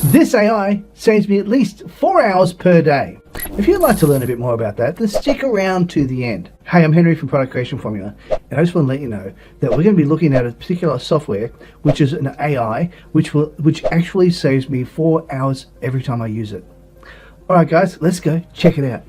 This AI saves me at least 4 hours per day. If you'd like to learn a bit more about that, then stick around to the end. Hey, I'm Henry from Product Creation Formula, and I just want to let you know that we're going to be looking at a particular software, which is an AI, which actually saves me 4 hours every time I use it. Alright guys, let's go check it out.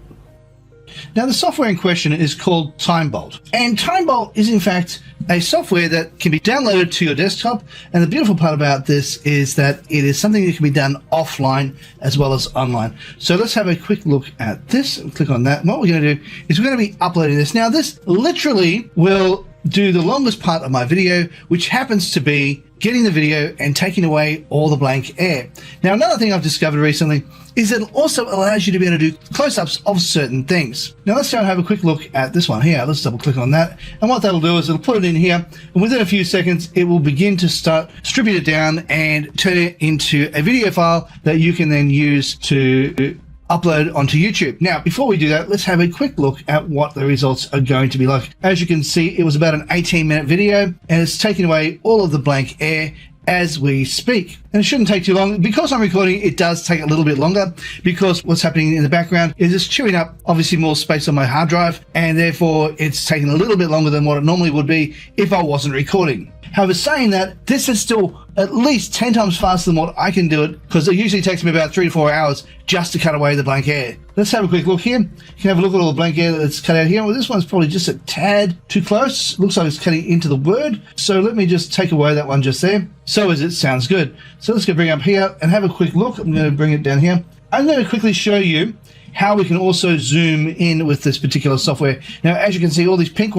Now the software in question is called TimeBolt, and TimeBolt is in fact a software that can be downloaded to your desktop, and the beautiful part about this is that it is something that can be done offline as well as online. So let's have a quick look at this and click on that. And what we're going to do is we're going to be uploading this. Now this literally will do the longest part of my video, which happens to be getting the video and taking away all the blank air. Now another thing I've discovered recently is that it also allows you to be able to do close-ups of certain things. Now let's go and have a quick look at this one here. Let's double click on that, and what that'll do is it'll put it in here, and within a few seconds it will begin to start stripping it down and turn it into a video file that you can then use to upload onto YouTube. Now before we do that, let's have a quick look at what the results are going to be like. As you can see, it was about an 18-minute video, and it's taking away all of the blank air as we speak, and it shouldn't take too long. Because I'm recording, it does take a little bit longer, because what's happening in the background is it's chewing up obviously more space on my hard drive, and therefore it's taking a little bit longer than what it normally would be if I wasn't recording. However, saying that, this is still at least 10 times faster than what I can do it, because it usually takes me about 3 to 4 hours just to cut away the blank air. Let's have a quick look here. You can have a look at all the blank air that's cut out here. Well, this one's probably just a tad too close. Looks like it's cutting into the word. So let me just take away that one just there. So as it sounds good. So let's go bring up here and have a quick look. I'm going to bring it down here. I'm going to quickly show you how we can also zoom in with this particular software. Now, as you can see, all these pink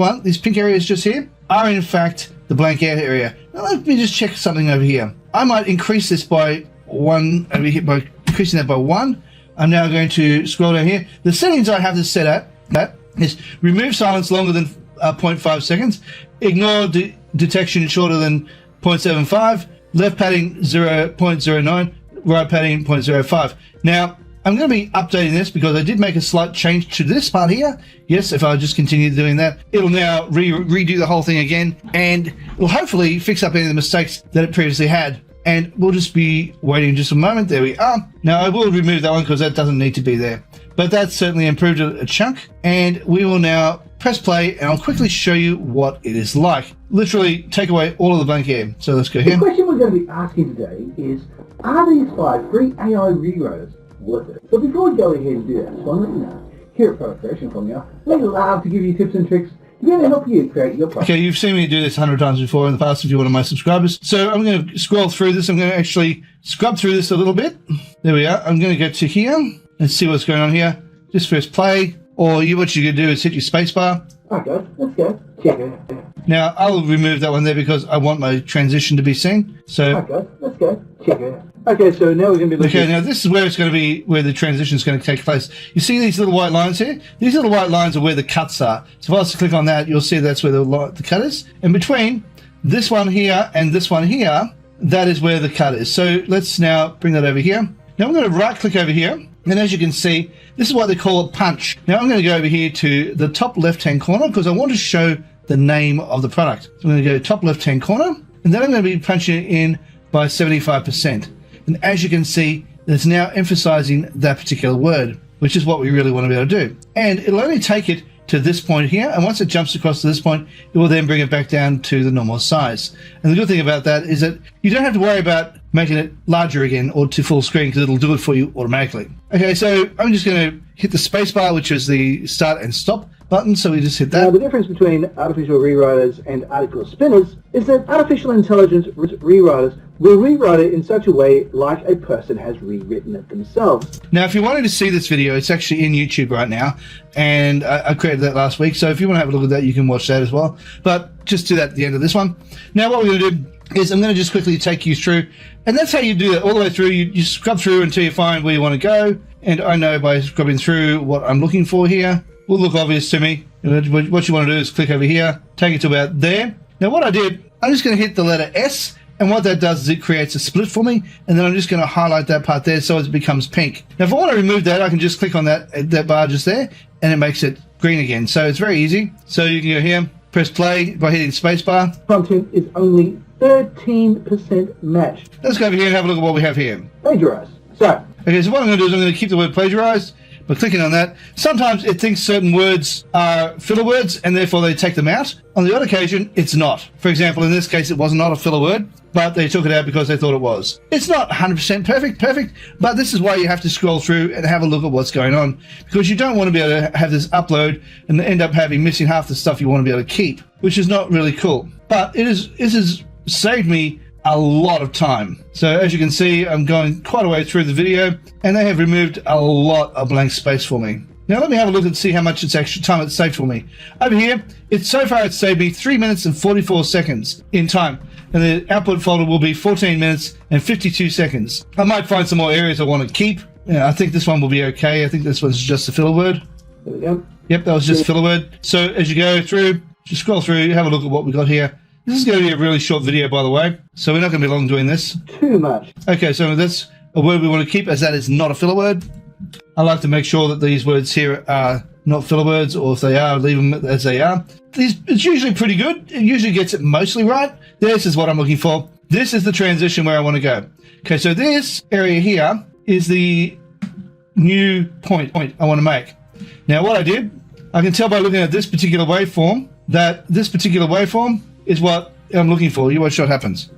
areas just here are in fact the blank air area. Now let me just check something over here. I might increase this by 1 over here, by increasing that by 1. I'm now going to scroll down here. The settings I have this set at, that is remove silence longer than 0.5 seconds, ignore detection shorter than 0.75, left padding 0.09, right padding 0.05. Now, I'm going to be updating this because I did make a slight change to this part here. Yes, if I just continue doing that, it'll now redo the whole thing again, and will hopefully fix up any of the mistakes that it previously had. And we'll just be waiting just a moment. There we are. Now I will remove that one because that doesn't need to be there, but that's certainly improved a chunk. And we will now press play, and I'll quickly show you what it is like. Literally take away all of the blank air. So let's go here. The question we're going to be asking today is, are these 5 free AI rewriters worth it? But before we go ahead and do that, I just want to let you know, here at Product Creation Formula, we love to give you tips and tricks to be able to help you create your product. Okay, you've seen me do this 100 times before in the past if you're one of my subscribers. So I'm going to scroll through this. I'm going to actually scrub through this a little bit. There we are. I'm going to go to here and see what's going on here. Just press play, or what you're going to do is hit your spacebar. Okay, let's go. Check it out. Now I'll remove that one there because I want my transition to be seen. So okay, let's go. Check it out. Okay, so now we're going to be looking. Okay, now this is where it's going to be, where the transition is going to take place. You see these little white lines here? These little white lines are where the cuts are. So if I was to click on that, you'll see that's where the cut is. And between this one here and this one here, that is where the cut is. So let's now bring that over here. Now I'm going to right click over here. And as you can see, this is what they call a punch. Now I'm going to go over here to the top left-hand corner because I want to show the name of the product. So I'm going to go top left-hand corner, and then I'm going to be punching it in by 75%. And as you can see, it's now emphasizing that particular word, which is what we really want to be able to do. And it'll only take it to this point here, and once it jumps across to this point, it will then bring it back down to the normal size. And the good thing about that is that you don't have to worry about making it larger again or to full screen, because it'll do it for you automatically. Okay, so I'm just going to hit the spacebar, which is the start and stop button, so we just hit that. Now, the difference between artificial rewriters and article spinners is that artificial intelligence rewriters will rewrite it in such a way like a person has rewritten it themselves. Now, if you wanted to see this video, it's actually in YouTube right now, and I created that last week, so if you want to have a look at that, you can watch that as well. But just do that at the end of this one. Now, what we're going to do is I'm going to just quickly take you through, and that's how you do that all the way through. You scrub through until you find where you want to go, and I know by scrubbing through what I'm looking for here will look obvious to me. What you want to do is click over here, take it to about there. Now what I did, I'm just going to hit the letter S, and what that does is it creates a split for me, and then I'm just going to highlight that part there so it becomes pink. Now if I want to remove that, I can just click on that bar just there, and it makes it green again. So it's very easy. So you can go here, press play by hitting spacebar. Content is only 13% match. Let's go over here and have a look at what we have here. Plagiarized. So, Okay, so what I'm going to do is I'm going to keep the word plagiarized by clicking on that. Sometimes it thinks certain words are filler words and therefore they take them out. On the odd occasion, it's not. For example, in this case, it was not a filler word, but they took it out because they thought it was. It's not 100% perfect, but this is why you have to scroll through and have a look at what's going on, because you don't want to be able to have this upload and end up having missing half the stuff you want to be able to keep, which is not really cool. But it has saved me a lot of time. So as you can see, I'm going quite a way through the video and they have removed a lot of blank space for me. Now let me have a look and see how much it's actually time it's saved for me. Over here, it's saved me 3 minutes and 44 seconds in time. And the output folder will be 14 minutes and 52 seconds. I might find some more areas I want to keep. Yeah, I think this one will be okay. I think this one's just a filler word. there we go. Yep, that was just a filler word. So as you go through, just scroll through, have a look at what we got here. This is going to be a really short video, by the way, so we're not going to be long doing this. Too much. Okay, so that's a word we want to keep, as that is not a filler word. I like to make sure that these words here are not filler words, or if they are, leave them as they are. It's usually pretty good. It usually gets it mostly right. This is what I'm looking for. This is the transition where I want to go. Okay, so this area here is the new point I want to make. Now, what I can tell by looking at this particular waveform that this particular waveform is what I'm looking for. You watch what happens.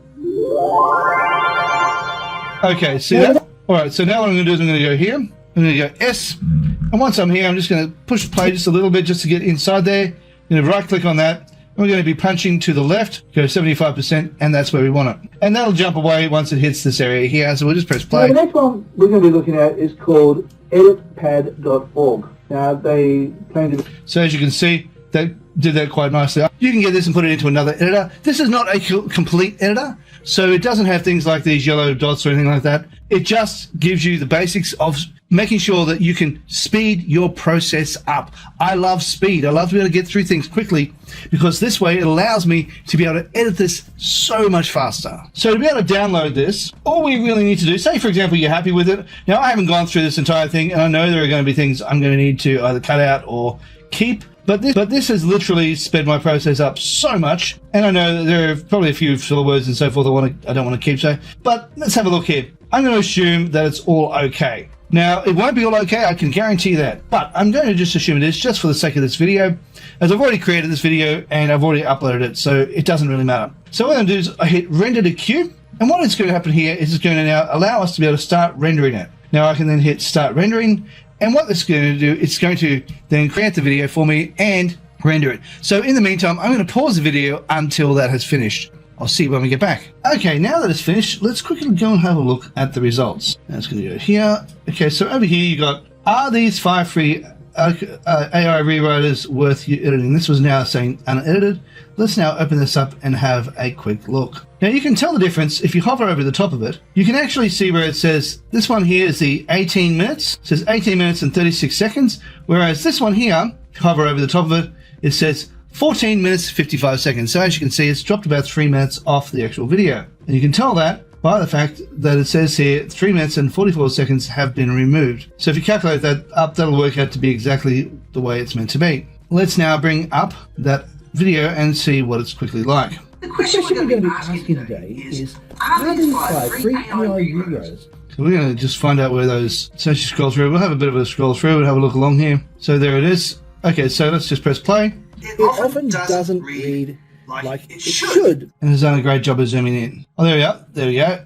Okay, see that? Alright, so now what I'm going to do is I'm going to go here. I'm going to go S. And once I'm here, I'm just going to push play just a little bit just to get inside there. I'm going to right click on that. And we're going to be punching to the left, go 75%, and that's where we want it. And that'll jump away once it hits this area here. So we'll just press play. Now, the next one we're going to be looking at is called editpad.org. Now, they claim to be... So as you can see, they did that quite nicely. You can get this and put it into another editor. This is not a complete editor, so it doesn't have things like these yellow dots or anything like that. It just gives you the basics of making sure that you can speed your process up. I love speed. I love to be able to get through things quickly, because this way it allows me to be able to edit this so much faster. So to be able to download this, all we really need to do, say for example you're happy with it. Now I haven't gone through this entire thing, and I know there are going to be things I'm going to need to either cut out or keep. But this has literally sped my process up so much, and I know that there are probably a few filler words and so forth I don't want to keep, so. But let's have a look here. I'm going to assume that it's all okay. Now, it won't be all okay, I can guarantee that, but I'm going to just assume it is, just for the sake of this video, as I've already created this video and I've already uploaded it, so it doesn't really matter. So what I'm going to do is I hit render to queue, and what is going to happen here is it's going to now allow us to be able to start rendering it. Now I can then hit start rendering, and what this is going to do, it's going to then create the video for me and render it. So in the meantime, I'm going to pause the video until that has finished. I'll see when we get back. Okay, now that it's finished, let's quickly go and have a look at the results. That's going to go here. Okay, so over here you got, are these 5 free AI rewriters worth you editing? This was now saying unedited. Let's now open this up and have a quick look. Now you can tell the difference if you hover over the top of it. You can actually see where it says, this one here is the 18 minutes. It says 18 minutes and 36 seconds. Whereas this one here, hover over the top of it, it says 14 minutes 55 seconds. So as you can see, it's dropped about 3 minutes off the actual video. And you can tell that by the fact that it says here 3 minutes and 44 seconds have been removed. So if you calculate that up, that'll work out to be exactly the way it's meant to be. Let's now bring up that video and see what it's quickly like. The question we're going to be asking today is, are these 5 free AI heroes? So we're going to just find out where those, so as you scroll through, we'll have a bit of a scroll through and have a look along here. So there it is. Okay, so let's just press play. It often doesn't read like it should. And it's done a great job of zooming in. Oh, there we are. There we go.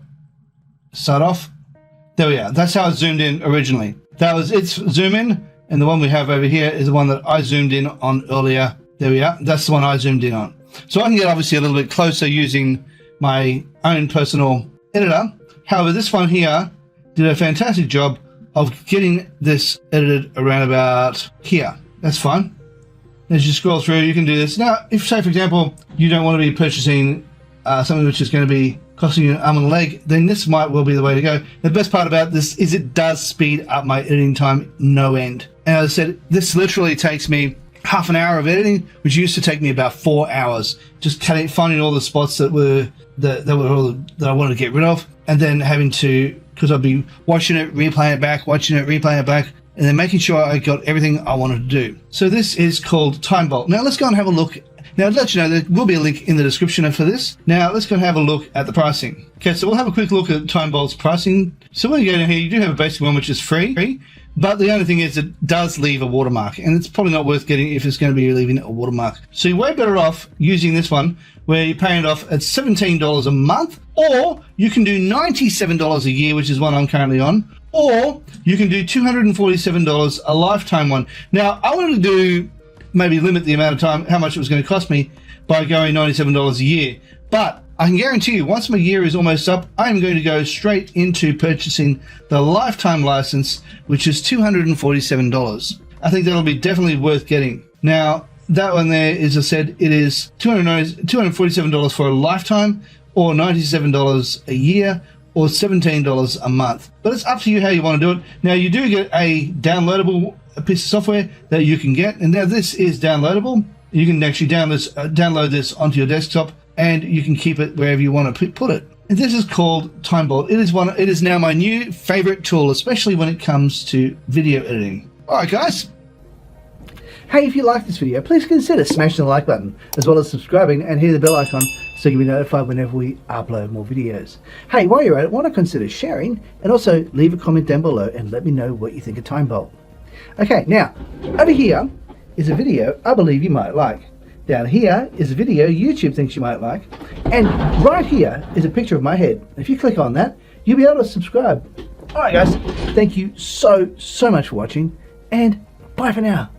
Start off. There we are. That's how it zoomed in originally. That was its zoom in, and the one we have over here is the one that I zoomed in on earlier. There we are. That's the one I zoomed in on. So I can get obviously a little bit closer using my own personal editor. However, this one here did a fantastic job of getting this edited around about here. That's fine. As you scroll through, you can do this. Now, if, say, for example, you don't want to be purchasing something which is going to be costing you an arm and a leg, then this might well be the way to go. The best part about this is it does speed up my editing time no end. And as I said, this literally takes me half an hour of editing, which used to take me about 4 hours, just finding all the spots that I wanted to get rid of, and then having to, because I'd be watching it, replaying it back, and then making sure I got everything I wanted to do. So this is called TimeBolt. Now let's go and have a look Now, I'd let you know there will be a link in the description for this. Now, let's go and have a look at the pricing. Okay, so we'll have a quick look at TimeBolt's pricing. So when you go down here, you do have a basic one, which is free. But the only thing is it does leave a watermark, and it's probably not worth getting if it's going to be leaving a watermark. So you're way better off using this one where you're paying it off at $17 a month, or you can do $97 a year, which is one I'm currently on, or you can do $247 a lifetime one. Now, I wanted to do maybe limit the amount of time, how much it was going to cost me by going $97 a year. But I can guarantee you, once my year is almost up, I'm going to go straight into purchasing the lifetime license, which is $247. I think that'll be definitely worth getting. Now, that one there, as I said, it is $247 for a lifetime, or $97 a year, or $17 a month. But it's up to you how you want to do it. Now, you do get a downloadable piece of software that you can get, and now this is downloadable. You can actually download this onto your desktop, and you can keep it wherever you want to put it. And this is called TimeBolt. It is now my new favorite tool, especially when it comes to video editing. All right, guys. Hey, if you like this video, please consider smashing the like button, as well as subscribing and hit the bell icon so you can be notified whenever we upload more videos. Hey, while you're at it, why not consider sharing, and also leave a comment down below and let me know what you think of TimeBolt. Okay, now, over here is a video I believe you might like. Down here is a video YouTube thinks you might like. And right here is a picture of my head. If you click on that, you'll be able to subscribe. Alright guys, thank you so much for watching, and bye for now.